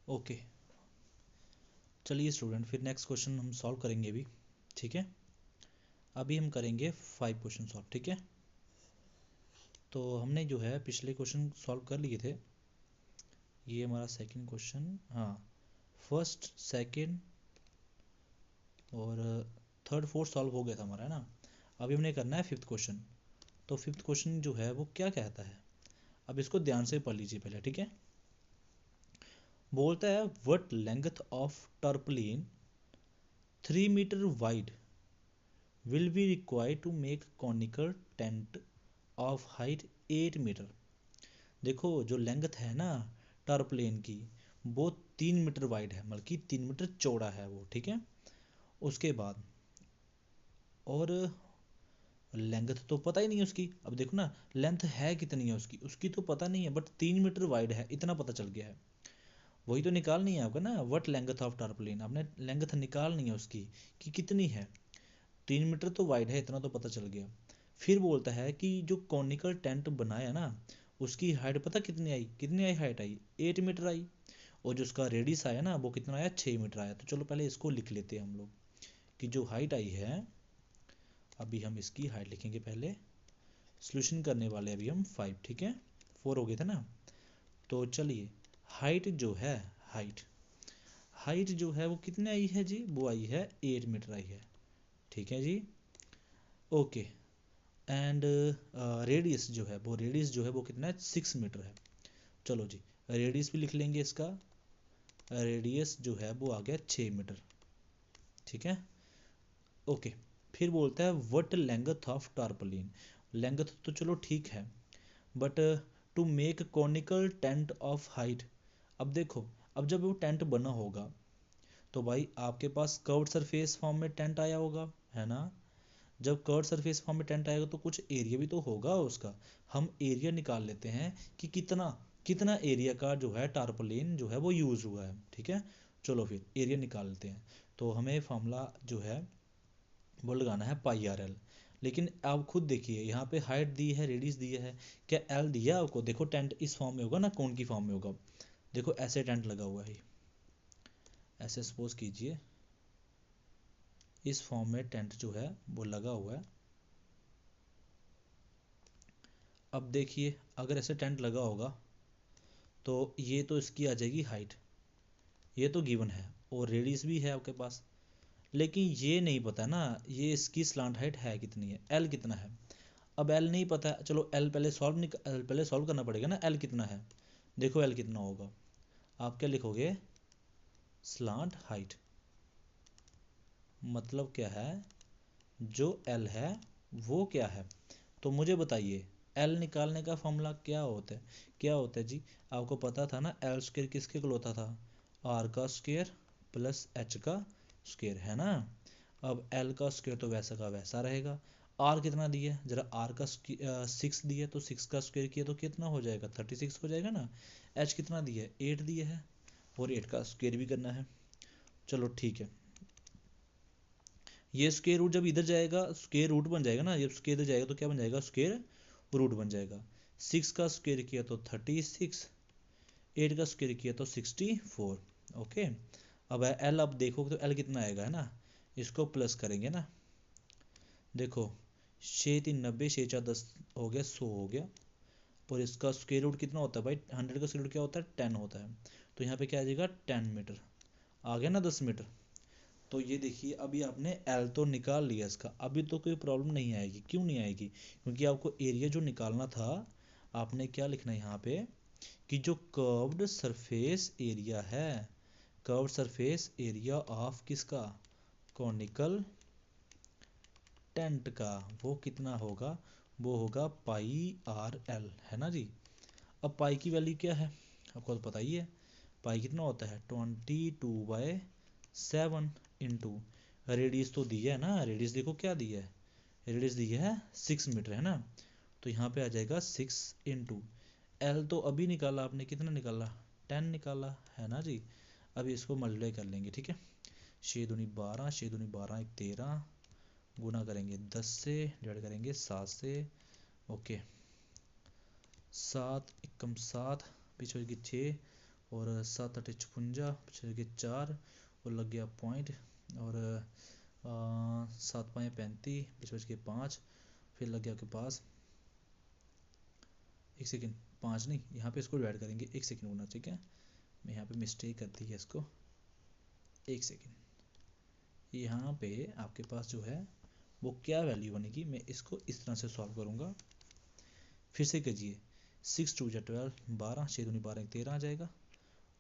Okay, चलिए student, फिर next question हम सॉल्व करेंगे अभी, ठीक है। अभी हम करेंगे 5 क्वेश्चन सॉल्व, ठीक है। तो हमने जो है पिछले क्वेश्चन सॉल्व कर लिए थे, ये हमारा सेकंड क्वेश्चन, हाँ, फर्स्ट सेकंड और थर्ड फोर्थ सॉल्व हो गया था हमारा, है ना। अभी हमने करना है फिफ्थ क्वेश्चन। तो फिफ्थ क्वेश्चन जो है वो क्या कहता है, अब इसको ध्यान से पढ़ लीजिए पहले, ठीक है। बोलता है what length of tarpaulin 3 metre wide will be required to make conical tent of height 8 metre. देखो जो लेंथ है ना टर्पलिन की, वो 3 मीटर वाइड है, मतलब कि 3 मीटर चौड़ा है वो, ठीक है। उसके बाद और लेंथ तो पता ही नहीं है उसकी, अब देखो ना लेंथ है कितनी है उसकी, उसकी तो पता नहीं है, बट 3 मीटर वाइड है इतना पता चल गया है। वही तो निकालनी है आपका ना, व्हाट लेंथ ऑफ टारपोलिन, आपने लेंथ निकालनी है उसकी कि कितनी है। 3 मीटर तो वाइड है इतना तो पता चल गया। फिर बोलता है कि जो कॉनिकल टेंट बनाया ना, उसकी हाइट पता कितनी आई, कितनी आई हाइट आई, 8 मीटर आई। और जो उसका रेडियस आया ना वो कितना आया, 6 मीटर आया। तो चलो पहले इसको लिख लेते हैं हम लोग कि जो हाइट आई है, अभी हम इसकी हाइट लिखेंगे पहले। सोल्यूशन करने वाले अभी हम 5, ठीक है, 4 हो गए थे ना। तो चलिए हाइट जो है, हाइट हाइट जो है वो कितने आई है जी, वो आई है 8 मीटर आई है, ठीक है जी। ओके, एंड रेडियस जो है वो, रेडियस जो है वो कितना है, 6 मीटर है। चलो जी रेडियस भी लिख लेंगे इसका, रेडियस जो है वो आ गया 6 मीटर, ठीक है। ओके, फिर बोलता है what length of tarpaulin, length तो चलो ठीक है, but to make conical tent of height. अब देखो, अब जब वो टेंट बना होगा तो भाई आपके पास कर्व्ड सरफेस फॉर्म में टेंट आया होगा, है ना। जब कर्व्ड सरफेस फॉर्म में टेंट आएगा तो कुछ एरिया भी तो होगा उसका। हम एरिया निकाल लेते हैं कि कितना कितना एरिया का जो है टारपोलिन जो है वो यूज़ हुआ है, ठीक है। चलो फिर एरिया निकाल लेते हैं। तो हमें फॉर्मूला जो है वो लगाना है पाई आर एल। लेकिन आप खुद देखिए यहाँ पे हाइट दी है, रेडियस दिया है, क्या एल दिया है आपको, देखो टेंट इस फॉर्म में होगा ना, कौन की फॉर्म में होगा। देखो ऐसे टेंट लगा हुआ है, ऐसे सपोज कीजिए इस फॉर्म में टेंट जो है वो लगा हुआ है। अब देखिए अगर ऐसे टेंट लगा होगा तो ये तो इसकी आ जाएगी हाइट, ये तो गिवन है, और रेडियस भी है आपके पास। लेकिन ये नहीं पता ना ये इसकी स्लांट हाइट है कितनी है, एल कितना है। अब एल नहीं पता, चलो एल पहले पहले सॉल्व करना पड़ेगा ना, एल कितना है। देखो एल कितना होगा, आप क्या लिखोगे, स्लांट हाइट, मतलब क्या है, जो एल है वो क्या है। तो मुझे बताइए एल निकालने का फॉर्मूला क्या होता है, क्या होता है जी। आपको पता था ना एल स्क्र किसके इक्वल होता था, आर का स्क्र प्लस एच का स्क्र, है ना। अब एल का स्क्र तो वैसा का वैसा रहेगा। आर कितना दिया है जरा, आर का 6 दिया है तो 6 का स्क्र किया तो कितना हो जाएगा, 36 हो जाएगा ना। एच कितना दिया है, 8 दिया है, और 8 का स्क्र भी करना है। चलो ठीक है, ये स्क्वायर रूट जब इधर जाएगा स्क्वायर रूट बन जाएगा ना, जब स्क्वायर इधर जाएगा तो क्या बन जाएगा, स्क्वायर रूट बन जाएगा। 6 का स्क्वायर किया तो 36, 8 का स्क्वायर किया तो 64। ओके, अब एल, अब देखो तो एल कितना आएगा, है ना। इसको प्लस करेंगे ना, देखो 6×3=90, 6×4=10 हो गया, 100 हो गया। और इसका स्क्वायर रूट कितना होता है भाई, 100 का स्क्वायर रूट क्या होता है, 10 होता है। तो यहाँ पे क्या आ जाएगा, 10 मीटर आ गया ना, 10 मीटर। तो ये देखिए अभी आपने एल तो निकाल लिया इसका, अभी तो कोई प्रॉब्लम नहीं आएगी, क्यों नहीं आएगी, क्योंकि आपको एरिया जो निकालना था, आपने क्या लिखना है यहाँ पे कि जो कर्व्ड सरफेस एरिया है, कर्व्ड सरफेस एरिया ऑफ किसका, कॉनिकल टेंट का, वो कितना होगा, वो होगा पाई आर एल, है ना जी। अब पाई की वैल्यू क्या है आपको तो पता ही है, पाई कितना होता है 22/7 इंटू रेडियस तो दी है ना, रेडियस देखो क्या दी है, रेडियस दी है 6 मीटर, है ना। तो यहाँ पे आ जाएगा 6 इंटू एल, तो अभी निकाला आपने, कितना निकाला, 10 निकाला, है ना जी। अभी इसको मल्टीप्लाई कर लेंगे, ठीक है। 6×2=12, 6×2=12 = 13, गुना करेंगे 10 से, डिवाइड करेंगे 7 से। ओके, 7 × 7 पीछे होगी 6, और 7 8 56, 6 के 4 और लग गया पॉइंट, और 7 5 35, 5 के 5, फिर लग गया आपके पास, एक सेकेंड, 5 नहीं, यहाँ पे इसको डिवाइड करेंगे, एक सेकेंड होना, ठीक है, मैं यहाँ पे मिस्टेक कर दी है इसको, एक सेकेंड, यहाँ पे आपके पास जो है वो क्या वैल्यू बनेगी, मैं इसको इस तरह से सॉल्व करूँगा, फिर से कीजिए, 6 2 12, 12, 6 दूनी 12, 13 आ जाएगा,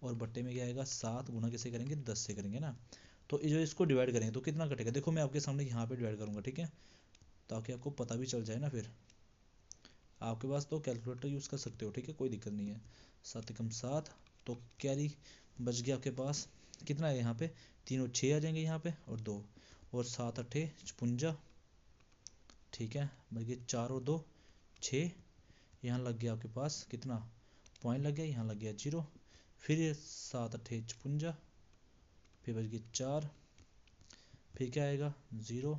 और बट्टे में क्या आएगा 7, गुना कैसे करेंगे 10 से करेंगे ना, तो जो इसको डिवाइड करेंगे तो कितना कटेगा, देखो मैं आपके सामने यहाँ पे डिवाइड करूँगा, ठीक है, ताकि आपको पता भी चल जाए ना, फिर आपके पास तो कैलकुलेटर यूज़ कर सकते हो, ठीक है, कोई दिक्कत नहीं है, 7 एकम 7, तो कैरी बच गया आपके पास, कितना है यहाँ पे, 3 और 6 आ जाएंगे यहाँ पे, और 2, और 7 8 56, ठीक है, बच गए 4 और 2 6, यहाँ लग गया आपके पास कितना पॉइंट लग गया, यहाँ लग गया 0, फिर 7 8 56, फिर बच गए 4, फिर क्या आएगा 0,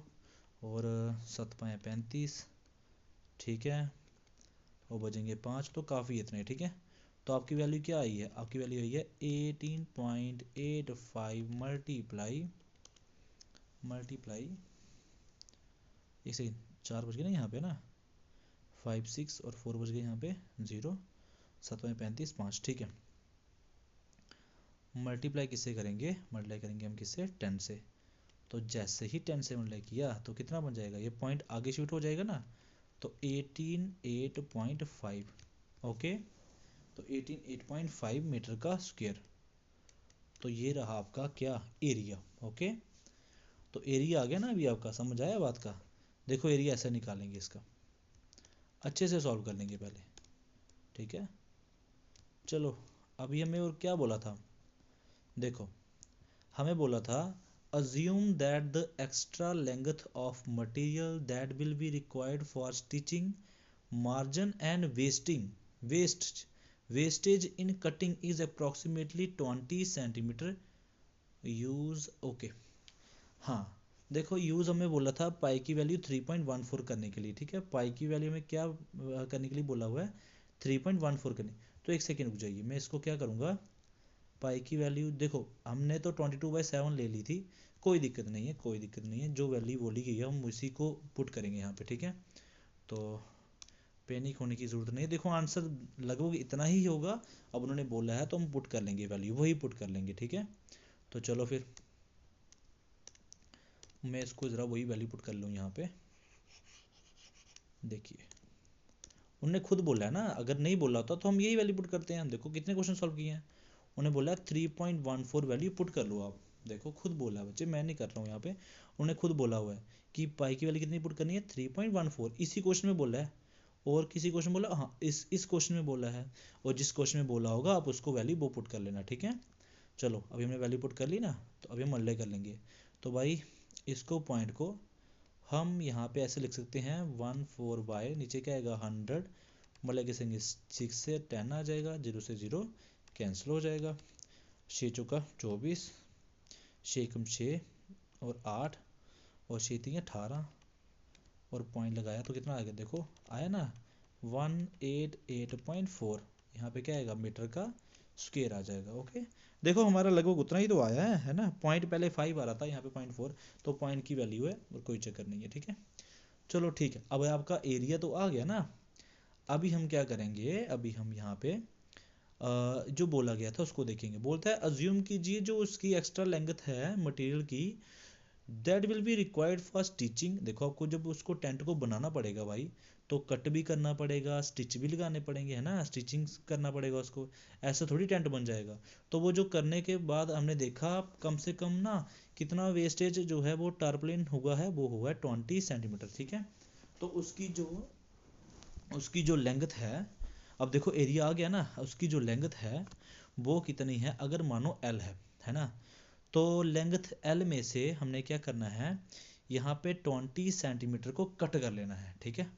और 7 5 35, ठीक है, और बचेंगे 5, तो काफ़ी इतने, ठीक है, तो आपकी वैल्यू क्या आई है, आपकी वैल्यू आई है 18.85 मल्टीप्लाई एक सेकेंड, 4 बज गए ना यहाँ पे ना, 5 6 और 4 बज गए यहाँ पे 0, 7 में 35 5, ठीक है, मल्टीप्लाई किससे करेंगे, मल्टीप्लाई करेंगे हम किससे 10 से, तो जैसे ही 10 से मल्टीप्लाई किया तो कितना बन जाएगा, ये पॉइंट आगे शिफ्ट हो जाएगा ना, तो 18.8.5, ओके, तो 18.8.5 मीटर का स्क्वायर, तो ये रहा आपका क्या एरिया, ओके, तो एरिया आ गया ना अभी आपका, समझ आया बात का, देखो एरिया ऐसे निकालेंगे, इसका अच्छे से सॉल्व कर लेंगे पहले, ठीक है, चलो अभी हमें और क्या बोला था, देखो हमें बोला था assume that the extra length of material that will be required for stitching margin and wastage in cutting is approximately 20 centimeter use, okay, हाँ देखो यूज़ हमें बोला था पाई की वैल्यू 3.14 करने के लिए, ठीक है, पाई की वैल्यू में क्या करने के लिए बोला हुआ है 3.14 करने, तो एक सेकेंड रुक जाइए, मैं इसको क्या करूँगा, पाई की वैल्यू देखो हमने तो 22/7 ले ली थी, कोई दिक्कत नहीं है, कोई दिक्कत नहीं है, जो वैल्यू बोली गई है हम उसी को पुट करेंगे यहाँ पे, ठीक है, तो पैनिक होने की ज़रूरत नहीं है, देखो आंसर लगभग इतना ही होगा, अब उन्होंने बोला है तो हम पुट कर लेंगे, वैल्यू वही पुट कर लेंगे, ठीक है, तो चलो फिर मैं इसको ज़रा वही वैल्यू पुट कर लूँ यहाँ पे, देखिए उन्होंने खुद बोला है ना, अगर नहीं बोला होता तो हम यही वैल्यू पुट करते हैं, देखो कितने क्वेश्चन सॉल्व किए हैं, उन्हें बोला 3.14 वैल्यू पुट कर लो आप, देखो खुद बोला है बच्चे, मैं नहीं कर रहा हूँ यहाँ पे, उन्हें खुद बोला हुआ है कि पाई की वैल्यू कितनी पुट करनी है 3.14, इसी क्वेश्चन में बोला है, और किसी क्वेश्चन बोला, हाँ इस क्वेश्चन में बोला है, और जिस क्वेश्चन में बोला होगा आप उसको वैल्यू वो पुट कर लेना, ठीक है, चलो अभी हमने वैल्यू पुट कर ली ना, तो अभी हम मल्टीप्लाई कर लेंगे, तो भाई इसको पॉइंट को हम यहाँ पे ऐसे लिख सकते हैं 14 नीचे क्या आएगा 100, मतलब कैसे 6 से 10 आ जाएगा, 0 से 0 कैंसिल हो जाएगा, 6 चौका 24, 6 एकम 6 और 8, और 6 3 18, और पॉइंट लगाया तो कितना आ गया, देखो आया ना 188.4, यहाँ पे क्या आएगा मीटर का स्क्वायर आ जाएगा, ओके, देखो हमारा लगभग उतना ही तो आया है ना, पॉइंट पहले 5 आ रहा था, यहाँ पे 0.4, तो पॉइंट की वैल्यू है और कोई चक्कर नहीं है, ठीक है, चलो ठीक है, अब आपका एरिया तो आ गया ना, अभी हम क्या करेंगे, अभी हम यहाँ पे जो बोला गया था उसको देखेंगे, बोलता है अज्यूम कीजिए जो उसकी एक्स्ट्रा लेंथ है मटेरियल की that will be required for stitching, देखो आपको जब उसको टेंट को बनाना पड़ेगा भाई, तो कट भी करना पड़ेगा, स्टिच भी लगाने पड़ेंगे, है ना, स्टिचिंग करना पड़ेगा उसको, ऐसा थोड़ी टेंट बन जाएगा, तो वो जो करने के बाद हमने देखा कम से कम ना कितना वेस्टेज जो है वो टारपलिन हुआ है, वो हुआ है 20 सेंटीमीटर, ठीक है, तो उसकी जो लेंथ है, अब देखो एरिया आ गया ना, उसकी जो लेंथ है वो कितनी है, अगर मानो एल है ना, तो लेंथ एल में से हमने क्या करना है, यहाँ पे 20 सेंटीमीटर को कट कर लेना है, ठीक है,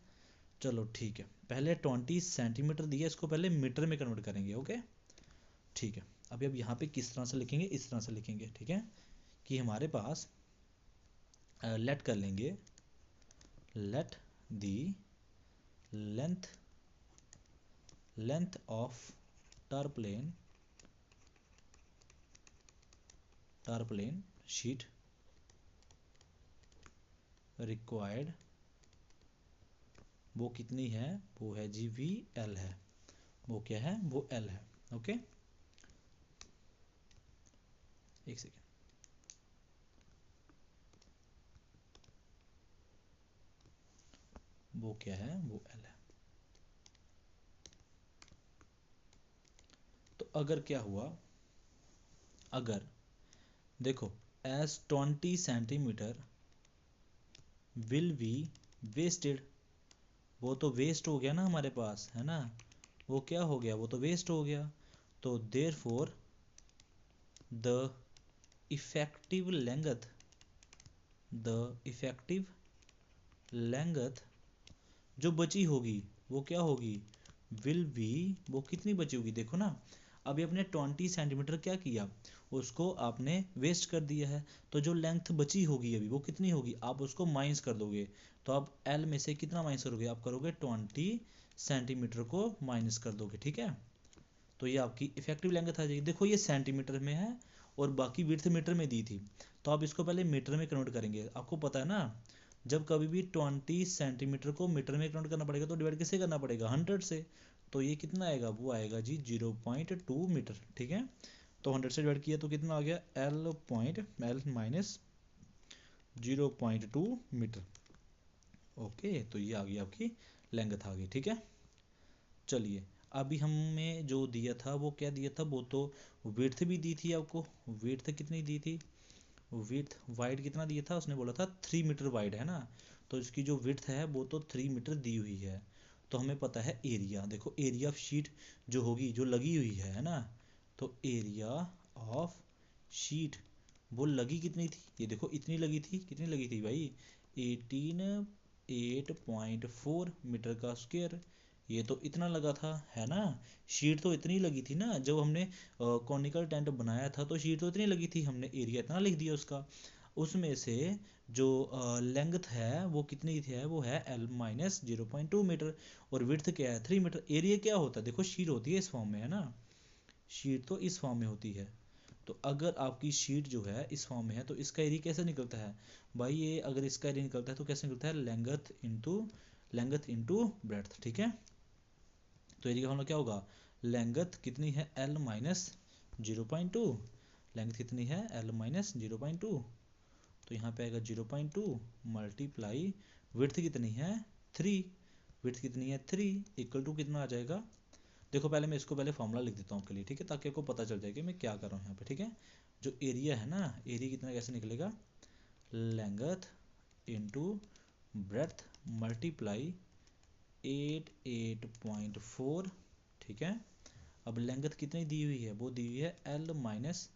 चलो ठीक है, पहले 20 सेंटीमीटर दिया, इसको पहले मीटर में कन्वर्ट करेंगे, ओके, ठीक है, अभी अब यहाँ पे किस तरह से लिखेंगे, इस तरह से लिखेंगे, ठीक है, कि हमारे पास लेट कर लेंगे, let the length of tarpaulin tarpaulin sheet required वो कितनी है, वो है जी वी एल है, वो क्या है, वो एल है। ओके, एक सेकेंड। वो क्या है, वो एल है। तो अगर क्या हुआ, अगर देखो as 20 centimetre will be wasted, वो तो वेस्ट हो गया ना हमारे पास, है ना, वो क्या हो गया, वो तो वेस्ट हो गया। तो there for the effective length, the effective length जो बची होगी वो क्या होगी, विल बी, वो कितनी बची होगी, देखो ना, अभी आपने 20 सेंटीमीटर क्या किया, उसको आपने वेस्ट कर दिया है, तो जो लेंथ बची होगी अभी वो कितनी होगी, आप उसको माइनस कर दोगे। तो आप एल में से कितना माइनस करोगे, आप करोगे 20 सेंटीमीटर को माइनस कर दोगे, ठीक है। तो ये आपकी इफेक्टिव लेंथ आ जाएगी। देखो ये सेंटीमीटर में है और बाकी विड्थ मीटर में दी थी, तो आप इसको पहले मीटर में कन्वर्ट करेंगे। आपको पता है ना, जब कभी भी 20 सेंटीमीटर को मीटर में कन्वर्ट करना पड़ेगा तो डिवाइड किससे करना पड़ेगा, 100 से। तो ये कितना आएगा, वो आएगा जी 0.2 मीटर, ठीक है। तो 100 से डिवाइड किया तो कितना आ गया, एल माइनस 0.2 मीटर। ओके, तो ये आ गई आपकी लेंथ आ गई, ठीक है। चलिए, अभी हमें जो दिया था वो क्या दिया था, वो तो विड्थ भी दी थी आपको। विड्थ कितनी दी थी, विड्थ वाइड कितना दिया था, उसने बोला था 3 मीटर वाइड, है ना। तो इसकी जो विड्थ है वो तो 3 मीटर दी हुई है। तो हमें पता है एरिया, देखो एरिया ऑफ शीट जो होगी, जो लगी हुई है ना, तो एरिया ऑफ शीट वो लगी कितनी थी, ये देखो इतनी लगी थी, कितनी लगी थी भाई, 8.4 मीटर का स्क्वायर। ये तो इतना लगा था, है ना। शीट तो इतनी लगी थी ना, जब हमने कॉनिकल टेंट बनाया था तो शीट तो इतनी लगी थी, हमने एरिया इतना लिख दिया उसका। उसमें से जो लेंथ है वो कितनी है, वो है एल माइनस 0.2 मीटर, और विड्थ क्या है 3 मीटर। एरिया क्या होता है, देखो शीट होती है इस फॉर्म में, है ना, शीट तो इस फॉर्म में होती है। तो अगर आपकी शीट जो है इस फॉर्म में है तो इसका एरिया कैसे निकलता है भाई, ये अगर इसका एरिया निकलता है तो कैसे निकलता है, लेंथ इनटू ब्रेड्थ, ठीक है। तो एरिया का फॉर्मूला क्या होगा, लेंथ कितनी है, एल माइनस 0.2, लेंथ कितनी है, एल माइनस 0.2, तो यहाँ पे आएगा 0.2 मल्टीप्लाई विड्थ कितनी है 3, विड्थ कितनी है 3 इक्वल टू कितना आ जाएगा। देखो पहले मैं इसको पहले फॉर्मूला लिख देता हूँ आपके लिए, ठीक है, ताकि आपको पता चल जाए कि मैं क्या कर रहा हूँ यहाँ पे, ठीक है। जो एरिया है ना, एरिया कितना कैसे निकलेगा, लेंथ इनटू ब्रेड्थ मल्टीप्लाई 8.4, ठीक है। अब लेंथ कितनी दी हुई है, वो दी हुई है एल माइनस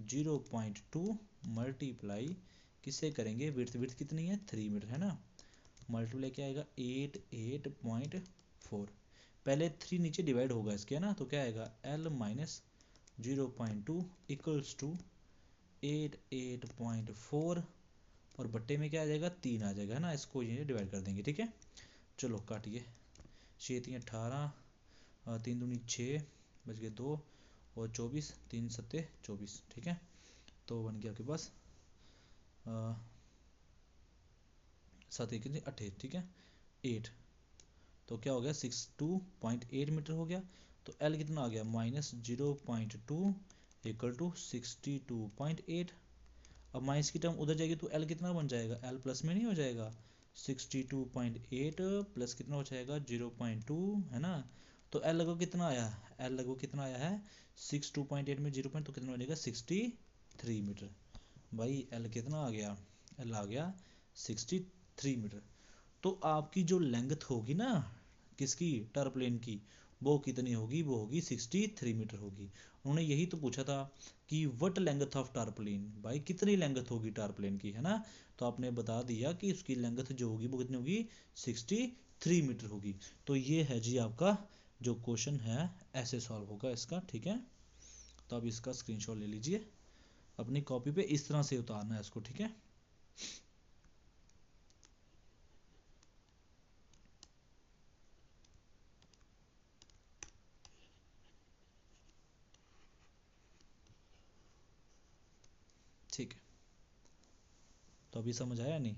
0.2 मल्टीप्लाई किससे करेंगे, विड्थ, विड्थ कितनी है 3 मीटर, है ना, मल्टीप्लाई क्या आएगा 8.4, पहले 3 नीचे डिवाइड होगा इसके, है ना, तो क्या आएगा एल माइनस 0.2 इक्वल्स टू 8.4, और बट्टे में क्या आ जाएगा 3 आ जाएगा, है ना, इसको ये डिवाइड कर देंगे, ठीक है। चलो काटिए, 6×3 = 18, 3×2 = 6, बच गए 2, और 24, 3×7 = 24, ठीक है। तो बन गया आपके पास 7×1 = 28, ठीक है, 8, तो क्या हो गया 62.8 मीटर हो गया। तो एल कितना आ गया, -0.2 इक्वल टू 62.8। अब माइनस की टर्म उधर जाएगी तो एल कितना बन जाएगा, एल प्लस में नहीं हो जाएगा, 62.8 प्लस कितना हो जाएगा 0.2, है ना। तो एल लगभग कितना आया, एल लगभग कितना आया है 62.8 में 0. तो कितना बनेगा 63 मीटर। भाई एल कितना आ गया, एल आ गया 63 मीटर। तो आपकी जो लेंथ होगी ना किसकी, टर्पलेन की, वो कितनी होगी, वो होगी 63 मीटर होगी। उन्होंने यही तो पूछा था कि व्हाट लेंथ ऑफ टारप्लेन, भाई कितनी लेंथ होगी टारप्लेन की, है ना। तो आपने बता दिया कि उसकी लेंथ जो होगी वो कितनी होगी 63 मीटर होगी। तो ये है जी आपका जो क्वेश्चन है, ऐसे सॉल्व होगा इसका, ठीक है। तो आप इसका स्क्रीनशॉट ले लीजिए, अपनी कॉपी पे इस तरह से उतारना है इसको, ठीक है। ठीक है, तो अभी समझ आया नहीं?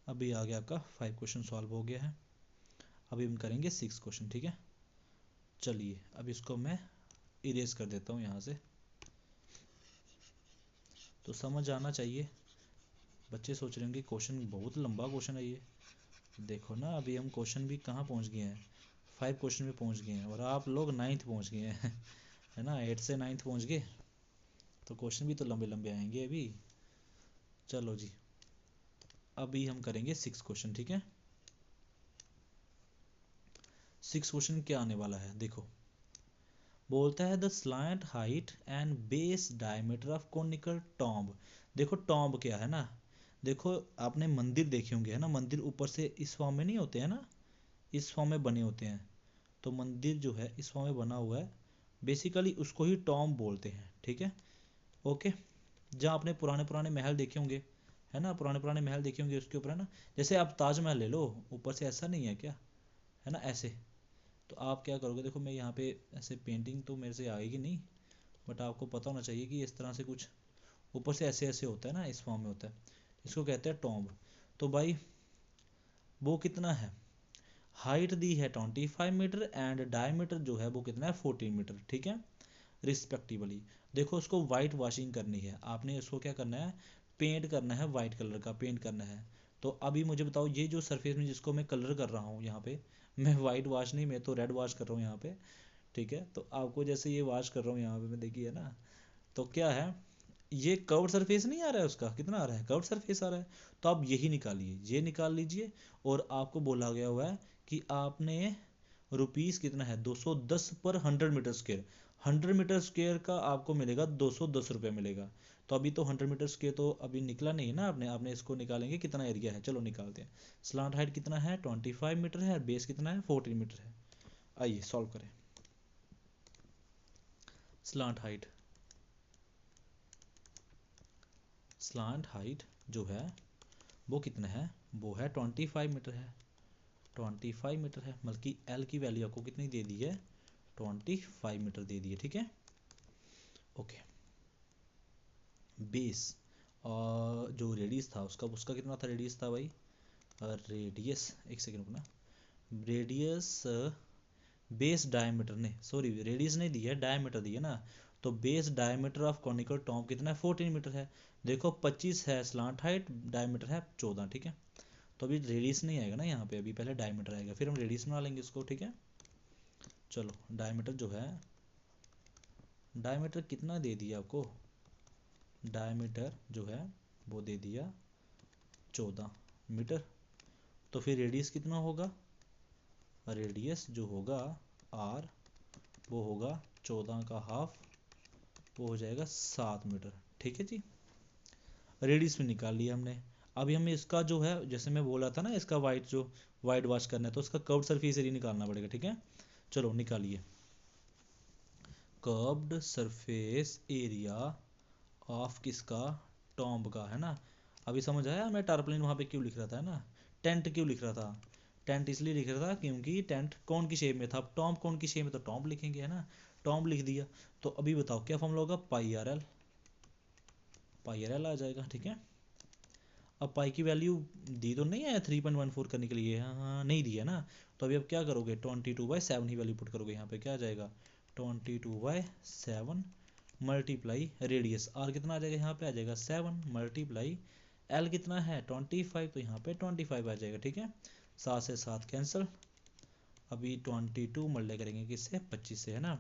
अभी आ गया आपका 5 क्वेश्चन सॉल्व हो गया है। अभी हम करेंगे 6 क्वेश्चन, ठीक है। चलिए अब इसको मैं इरेज कर देता हूँ यहाँ से, तो समझ आना चाहिए। बच्चे सोच रहे होंगे क्वेश्चन बहुत लंबा क्वेश्चन है ये। देखो ना अभी हम क्वेश्चन भी कहाँ पहुँच गए हैं, 5 क्वेश्चन में पहुँच गए हैं, और आप लोग 9th पहुँच गए हैं है ना, 8 से 9th पहुँच गए, तो क्वेश्चन भी तो लंबे लंबे आएंगे अभी। चलो जी, अभी हम करेंगे 6 क्वेश्चन, ठीक है। 6 क्वेश्चन क्या आने वाला है, देखो। बोलता है the slant height and base diameter of conical tomb. देखो टॉम्ब क्या है ना, देखो आपने मंदिर देखे होंगे है ना, मंदिर ऊपर से इस फॉर्म में नहीं होते हैं ना, इस फॉर्म में बने होते हैं। तो मंदिर जो है इस फॉर्म में बना हुआ है, बेसिकली उसको ही टॉम्ब बोलते हैं, ठीक है। ओके, जहाँ आपने पुराने पुराने महल देखे होंगे है ना, पुराने पुराने महल देखे होंगे, उसके ऊपर है ना, जैसे आप ताजमहल ले लो, ऊपर से ऐसा नहीं है क्या, है ना ऐसे। तो आप क्या करोगे, देखो मैं यहाँ पे ऐसे पेंटिंग तो मेरे से आएगी नहीं, बट आपको पता होना चाहिए कि इस तरह से कुछ ऊपर से ऐसे ऐसे होता है ना, इस फॉर्म में होता है, इसको कहते हैं टॉम्ब। तो भाई वो कितना है, हाइट दी है 25 मीटर एंड डायमीटर जो है वो कितना है 14 मीटर, ठीक है, रिस्पेक्टिवली। देखो उसको वाइट वॉशिंग करनी है आपने, उसको क्या करना है, पेंट करना है, वाइट कलर का पेंट करना है। तो अभी मुझे बताओ ये जो सरफेस में जिसको मैं कलर कर रहा हूँ यहाँ पे, मैं वाइट वॉश नहीं, मैं तो रेड वॉश कर रहा हूँ यहाँ पे, ठीक है। तो आपको जैसे ये वॉश कर रहा हूँ यहाँ पे मैं, देखिए ना, तो क्या है, ये कर्व्ड सरफेस नहीं आ रहा है, उसका कितना आ रहा है, कर्व्ड सरफेस आ रहा है। तो आप यही निकालिए, ये निकाल लीजिए, और आपको बोला गया हुआ है कि आपने रुपीस कितना है 210 पर 100 मीटर स्क्वायर, 100 मीटर स्क्वायर का आपको मिलेगा 210 रुपये मिलेगा। तो अभी तो 100 मीटर स्क्वायर तो अभी निकला नहीं है ना आपने, आपने इसको निकालेंगे कितना एरिया है, चलो निकालते हैं। स्लांट हाइट कितना है 25 मीटर है, बेस कितना है 14 मीटर है। आइए सॉल्व करें। स्लांट हाइट, स्लांट हाइट जो है वो कितना है, वो है 25 मीटर है, 25 मीटर है, बल्कि एल की वैल्यू आपको कितनी दे दी है, 25 मीटर दे दी है, ठीक है। ओके, बेस और जो रेडियस था उसका, उसका कितना था रेडियस था भाई, रेडियस एक सेकेंड रुकना, रेडियस बेस डायमीटर ने, सॉरी रेडियस नहीं दिया है, डायमीटर दिया ना। तो base diameter of conical tomb कितना है 14 मीटर है। देखो 25 है स्लांट हाइट, डायमीटर है 14, ठीक है। तो अभी रेडियस नहीं आएगा ना यहाँ पे, अभी पहले डायमीटर आएगा, फिर हम रेडियस बना लेंगे इसको, ठीक है। चलो डायमीटर जो है, डायमीटर कितना दे दिया आपको, डायमीटर जो है वो दे दिया 14 मीटर। तो फिर रेडियस कितना होगा, रेडियस जो होगा आर, वो होगा 14 का हाफ, वो हो जाएगा 7 मीटर, ठीक है जी। रेडियस में निकाल लिया हमने। अभी हमें इसका जो है, जैसे मैं बोला था ना, इसका वाइट जो वाइट वॉश करना है, तो उसका कर्व्ड सरफेस एरिया निकालना पड़ेगा, ठीक है। चलो निकालिए, कर्व्ड सरफेस एरिया ऑफ किसका, टॉम्ब का, है ना। अभी समझ आया मैं टारपलिन वहाँ पे क्यों लिख रहा था, है ना, टेंट क्यों लिख रहा था, टेंट इसलिए लिख रहा था क्योंकि टेंट कौन की शेप में था, टॉम्ब कौन की शेप में, तो टॉम्ब लिखेंगे, है ना, टॉम्ब लिख दिया। तो अभी बताओ क्या फॉर्मूला होगा, पाई आर एल, पाई आर एल आ जाएगा, ठीक है। अब पाई की वैल्यू दी तो नहीं है 3.14 करने के लिए, हाँ नहीं दी है ना। तो अभी अब क्या करोगे, 22/7 ही वैल्यू पुट करोगे, यहाँ पे क्या आ जाएगा 22/7 मल्टीप्लाई रेडियस, आर कितना आ जाएगा यहाँ पे, आ जाएगा 7 मल्टीप्लाई एल कितना है 25, तो यहाँ पे 25 आ जाएगा, ठीक है। 7 से 7 कैंसिल, अभी 22 मल्टीप्लाई करेंगे किससे, 25 से, है ना।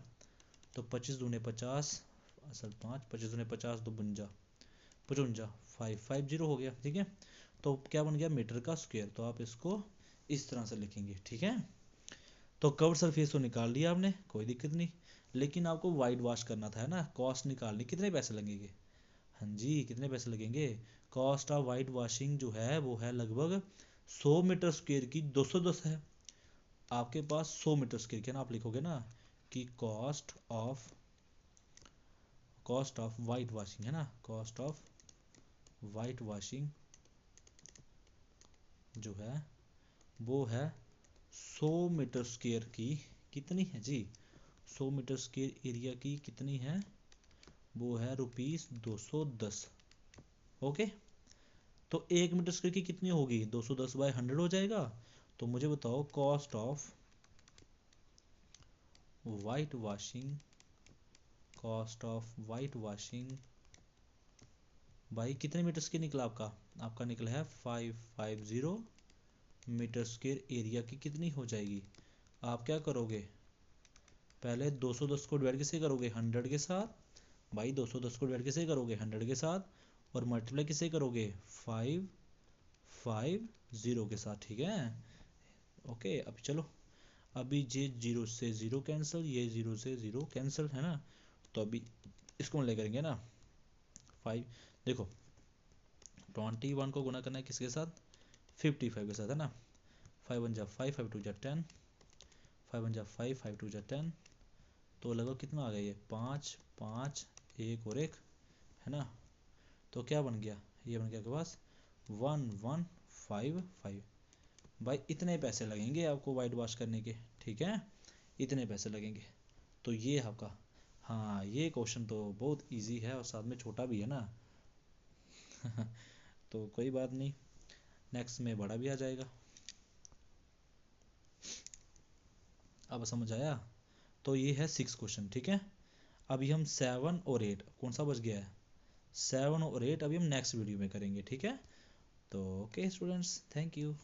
तो 25 दूने 50, असल 5, 25 दूने 50, 2 52, 55, 550 हो गया, ठीक है। तो क्या बन गया, मीटर का स्क्वायर। तो आप इसको इस तरह से लिखेंगे, ठीक है। तो कर्व सरफेस तो निकाल लिया आपने, कोई दिक्कत नहीं, लेकिन आपको वाइट वॉश करना था, है ना, कॉस्ट निकालनी, कितने पैसे लगेंगे, हाँ जी कितने पैसे लगेंगे। कॉस्ट ऑफ वाइट वॉशिंग जो है वो है लगभग 100 मीटर स्क्वायर की 210 है। आपके पास 100 मीटर स्क्वायर के ना, आप लिखोगे ना कि कॉस्ट ऑफ वाइट वॉशिंग, है ना, कॉस्ट ऑफ वाइट वॉशिंग जो है वो है 100 मीटर स्क्वायर की, कितनी है जी, 100 मीटर स्क्वायर एरिया की कितनी है, वो है रुपीस 210, ओके, तो 1 मीटर स्क्वायर की कितनी होगी, 210/100 हो जाएगा। तो मुझे बताओ cost of white washing, cost of white washing भाई कितने मीटर्स की निकला आपका, आपका निकला है 550 मीटर स्क्वायर एरिया की कितनी हो जाएगी। आप क्या करोगे, पहले 210 को डिवाइड किससे करोगे, 100 के साथ। भाई 210 को डिवाइड किससे करोगे, 100 के साथ, और मल्टीप्लाई किससे करोगे, 550 के साथ, ठीक है। ओके, अब चलो, अभी ये जीरो से जीरो कैंसिल, ये जीरो से जीरो कैंसिल, है ना। तो अभी इसको मल्टीप्लाई करेंगे ना, 5, देखो 21 को गुना करना है किसके साथ, 55 के साथ, है ना। 5 1 जा 5, 5 2 जा 10, 5 1 जा 5, 5 2 जा 10, तो लगभग कितना आ गया ये, 5 5 1 और 1, है ना। तो क्या बन गया, ये बन गया आपके पास 1155। भाई इतने पैसे लगेंगे आपको वाइट वॉश करने के, ठीक है, इतने पैसे लगेंगे। तो ये आपका, हाँ ये क्वेश्चन तो बहुत इजी है और साथ में छोटा भी है ना। तो कोई बात नहीं, नेक्स्ट में बड़ा भी आ जाएगा। अब समझ आया। तो ये है 6 क्वेश्चन, ठीक है। अभी हम 7 और 8, कौन सा बच गया है, 7 और 8 अभी हम नेक्स्ट वीडियो में करेंगे, ठीक है। तो ओके स्टूडेंट्स, थैंक यू।